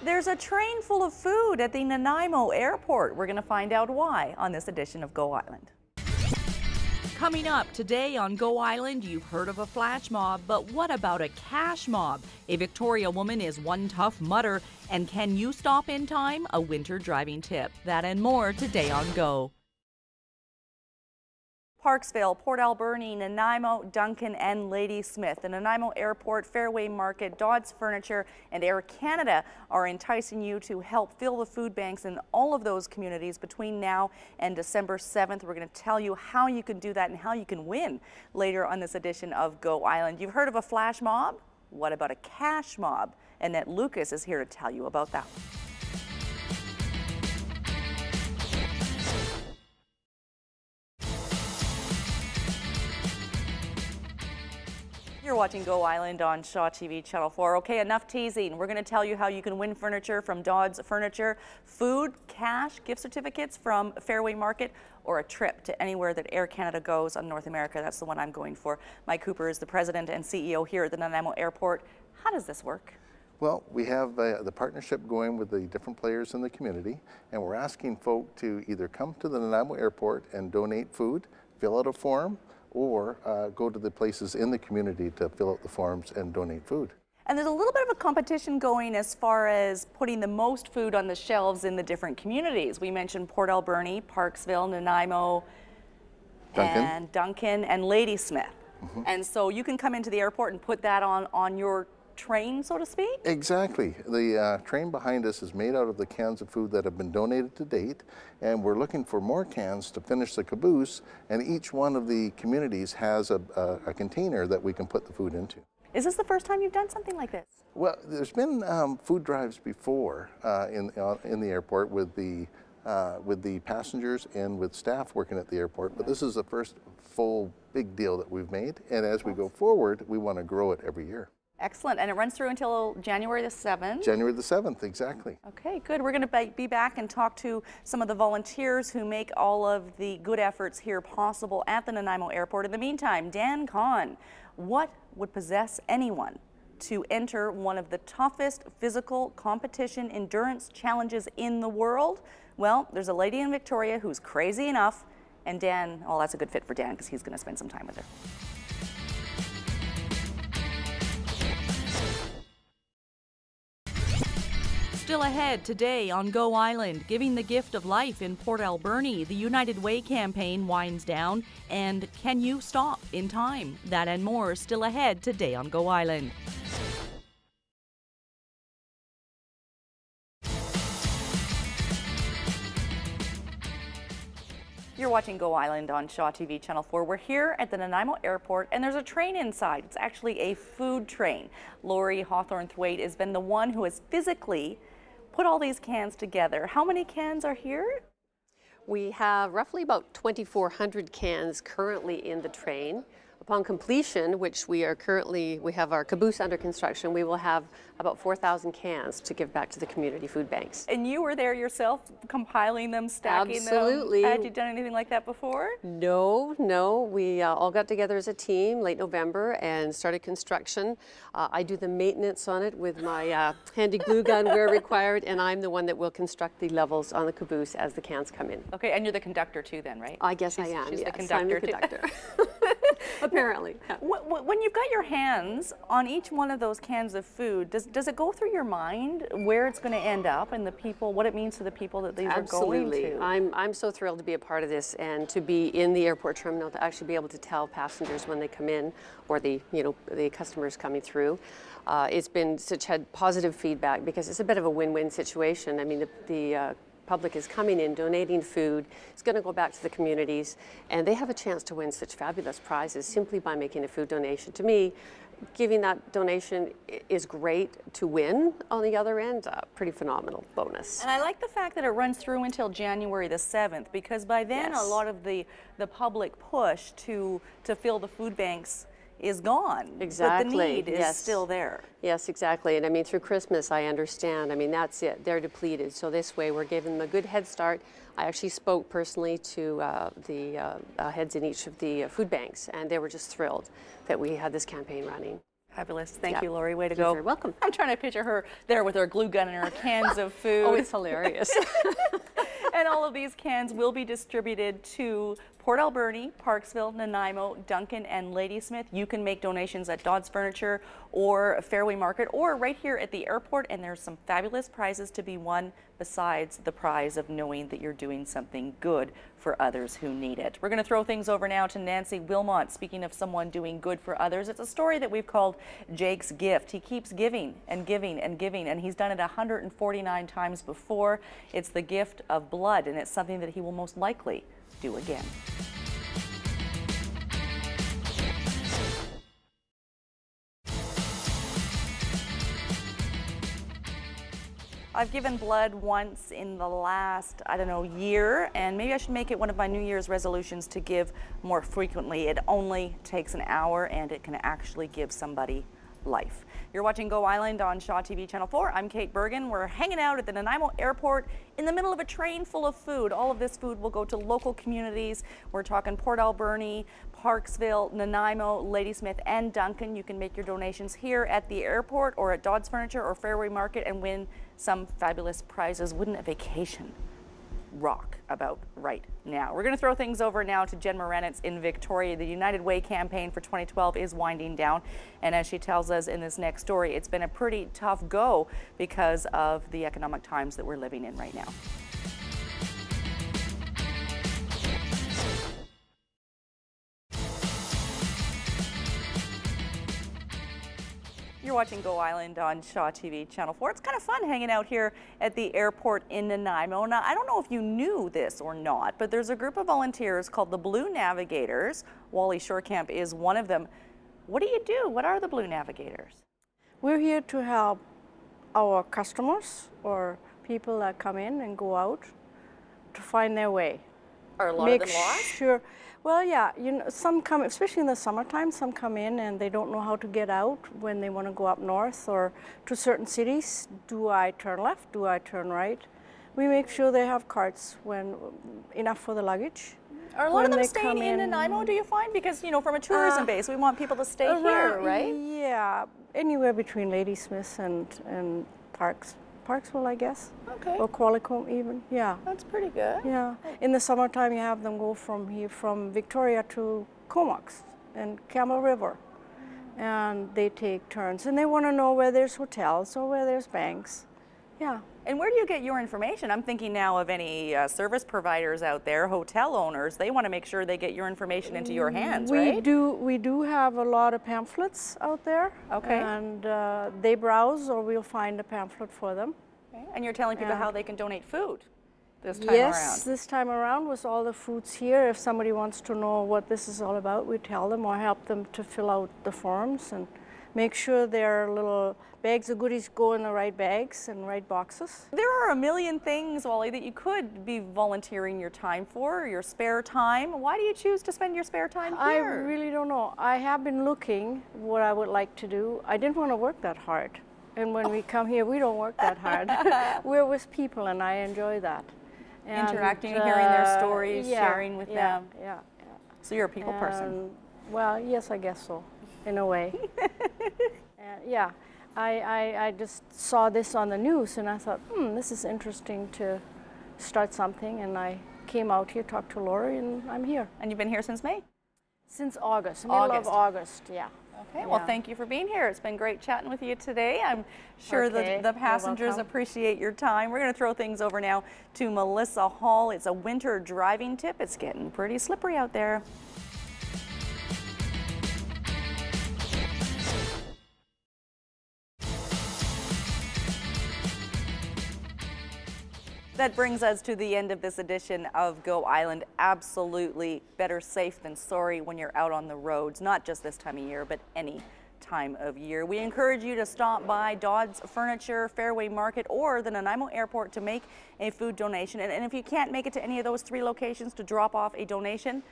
There's a train full of food at the Nanaimo Airport. We're going to find out why on this edition of Go Island. Coming up today on Go Island, you've heard of a flash mob, but what about a cash mob? A Victoria woman is one tough mutter, and can you stop in time? A winter driving tip. That and more today on Go. Parksville, Port Alberni, Nanaimo, Duncan, and Ladysmith. The Nanaimo Airport, Fairway Market, Dodds Furniture, and Air Canada are enticing you to help fill the food banks in all of those communities between now and December 7th. We're going to tell you how you can do that and how you can win later on this edition of Go Island. You've heard of a flash mob? What about a cash mob? Annette Lucas is here to tell you about that one. You're watching Go Island on Shaw TV Channel 4. Okay, enough teasing. We're going to tell you how you can win furniture from Dodds Furniture, food, cash, gift certificates from Fairway Market, or a trip to anywhere that Air Canada goes on North America. That's the one I'm going for. Mike Cooper is the president and CEO here at the Nanaimo Airport. How does this work? Well, we have the partnership going with the different players in the community, and we're asking folk to either come to the Nanaimo Airport and donate food, fill out a form, or go to the places in the community to fill out the forms and donate food. And there's a little bit of a competition going as far as putting the most food on the shelves in the different communities. We mentioned Port Alberni, Parksville, Nanaimo, Duncan, and Ladysmith. Mm-hmm. And so you can come into the airport and put that on your train, so to speak? Exactly. The train behind us is made out of the cans of food that have been donated to date, and we're looking for more cans to finish the caboose, and each one of the communities has a container that we can put the food into. Is this the first time you've done something like this? Well, there's been food drives before in the airport with the passengers and with staff working at the airport, but this is the first full big deal that we've made, and as we go forward, we want to grow it every year. Excellent. And it runs through until January the 7th? January the 7th, exactly. Okay, good. We're going to be back and talk to some of the volunteers who make all of the good efforts here possible at the Nanaimo Airport. In the meantime, Dan Kahn, what would possess anyone to enter one of the toughest physical competition endurance challenges in the world? Well, there's a lady in Victoria who's crazy enough, and Dan, oh, that's a good fit for Dan because he's going to spend some time with her. Still ahead today on Go Island, giving the gift of life in Port Alberni. The United Way campaign winds down, and can you stop in time? That and more still ahead today on Go Island. You're watching Go Island on Shaw TV Channel 4. We're here at the Nanaimo Airport, and there's a train inside. It's actually a food train. Lori Hawthorne-Thwaite has been the one who has physically put all these cans together. How many cans are here? We have roughly about 2,400 cans currently in the train. Upon completion, which we have our caboose under construction, we will have about 4,000 cans to give back to the community food banks. And you were there yourself, compiling them, stacking Absolutely. them? Had you done anything like that before? No. We all got together as a team late November and started construction. I do the maintenance on it with my handy glue gun where required, and I'm the one that will construct the levels on the caboose as the cans come in. Okay, and you're the conductor too then, right? I guess I am, She's yes. the conductor. I'm the conductor. Apparently. Yeah. When you've got your hands on each one of those cans of food, does it go through your mind where it's going to end up and the people, what it means to the people that these Absolutely. are going to? I'm so thrilled to be a part of this and to be in the airport terminal to actually be able to tell passengers when they come in or the customers coming through. It's been such positive feedback because it's a bit of a win-win situation. I mean, the public is coming in, donating food. It's going to go back to the communities, and they have a chance to win such fabulous prizes simply by making a food donation. To me, giving that donation is great. To win on the other end, pretty phenomenal bonus. And I like the fact that it runs through until January the 7th, because by then Yes. a lot of the public push to fill the food banks is gone. Exactly. But the need is Yes. still there. Yes, exactly. And I mean, through Christmas, I understand. I mean, that's it. They're depleted. So this way, we're giving them a good head start. I actually spoke personally to the heads in each of the food banks, and they were just thrilled that we had this campaign running. Fabulous. Thank Yeah. you, Lori. Way to You're go. very welcome. I'm trying to picture her there with her glue gun and her cans of food. Oh, it's hilarious. And all of these cans will be distributed to Port Alberni, Parksville, Nanaimo, Duncan, and Ladysmith. You can make donations at Dodds Furniture or Fairway Market or right here at the airport, and there's some fabulous prizes to be won besides the prize of knowing that you're doing something good for others who need it. We're going to throw things over now to Nancy Wilmot. Speaking of someone doing good for others, it's a story that we've called Jake's Gift. He keeps giving and giving and giving, and he's done it 149 times before. It's the gift of blood, and it's something that he will most likely do again. I've given blood once in the last, I don't know, year, and maybe I should make it one of my New Year's resolutions to give more frequently. It only takes an hour, and it can actually give somebody life. You're watching Go Island on Shaw TV Channel 4. I'm Kate Bergen. We're hanging out at the Nanaimo Airport in the middle of a train full of food. All of this food will go to local communities. We're talking Port Alberni, Parksville, Nanaimo, Ladysmith, and Duncan. You can make your donations here at the airport or at Dodds Furniture or Fairway Market and win some fabulous prizes. Wouldn't a vacation rock about right now? We're going to throw things over now to Jen Moranitz in Victoria. The United Way campaign for 2012 is winding down, and as she tells us in this next story, it's been a pretty tough go because of the economic times that we're living in right now. You're watching Go Island on Shaw TV Channel 4. It's kind of fun hanging out here at the airport in Nanaimo. Now, I don't know if you knew this or not, but there's a group of volunteers called the Blue Navigators. Wally Shorecamp is one of them. What do you do? What are the Blue Navigators? We're here to help our customers or people that come in and go out to find their way. Are a lot of them lost? Sure. Well, yeah, you know, some come, especially in the summertime, some come in and they don't know how to get out when they want to go up north or to certain cities. Do I turn left? Do I turn right? We make sure they have carts when enough for the luggage. Are a lot of them staying in Nanaimo, do you find? Because, you know, from a tourism base, we want people to stay here, right? Yeah, anywhere between Ladysmith and Parksville, I guess. Okay. Or Qualicum even, yeah. That's pretty good. Yeah. In the summertime, you have them go from here, from Victoria to Comox and Camel River. And they take turns. And they want to know where there's hotels or where there's banks. Yeah. And where do you get your information? I'm thinking now of any service providers out there, hotel owners. They want to make sure they get your information into your hands, right? We do have a lot of pamphlets out there. Okay. And they browse, or we'll find a pamphlet for them. Okay. And you're telling people how they can donate food this time yes, around. this time around with all the foods here. If somebody wants to know what this is all about, we tell them or help them to fill out the forms and make sure their little bags of goodies go in the right bags and right boxes. There are a million things, Wally, that you could be volunteering your time for, your spare time. Why do you choose to spend your spare time I here? really don't know. I have been looking what I would like to do. I didn't want to work that hard. And when we come here, we don't work that hard. We're with people, and I enjoy that. And, interacting, hearing their stories, sharing with them. Yeah. So you're a people person. Well, yes, I guess so, in a way. Yeah, I just saw this on the news, and I thought, this is interesting to start something. And I came out here, talked to Lori, and I'm here. And you've been here since May? Since August, middle of August, yeah. Okay, well, thank you for being here. It's been great chatting with you today. I'm sure that the passengers appreciate your time. We're going to throw things over now to Melissa Hall. It's a winter driving tip. It's getting pretty slippery out there. That brings us to the end of this edition of Go Island. Absolutely better safe than sorry when you're out on the roads, not just this time of year, but any time of year. We encourage you to stop by Dodds Furniture, Fairway Market, or the Nanaimo Airport to make a food donation. And if you can't make it to any of those 3 locations to drop off a donation,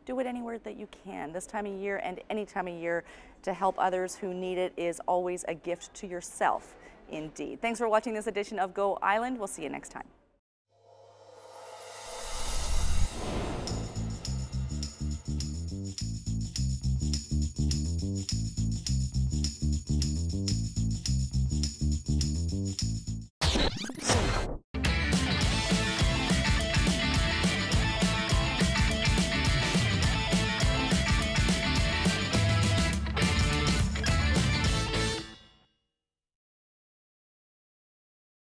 do it anywhere that you can. This time of year and any time of year to help others who need it is always a gift to yourself, indeed. Thanks for watching this edition of Go Island. We'll see you next time.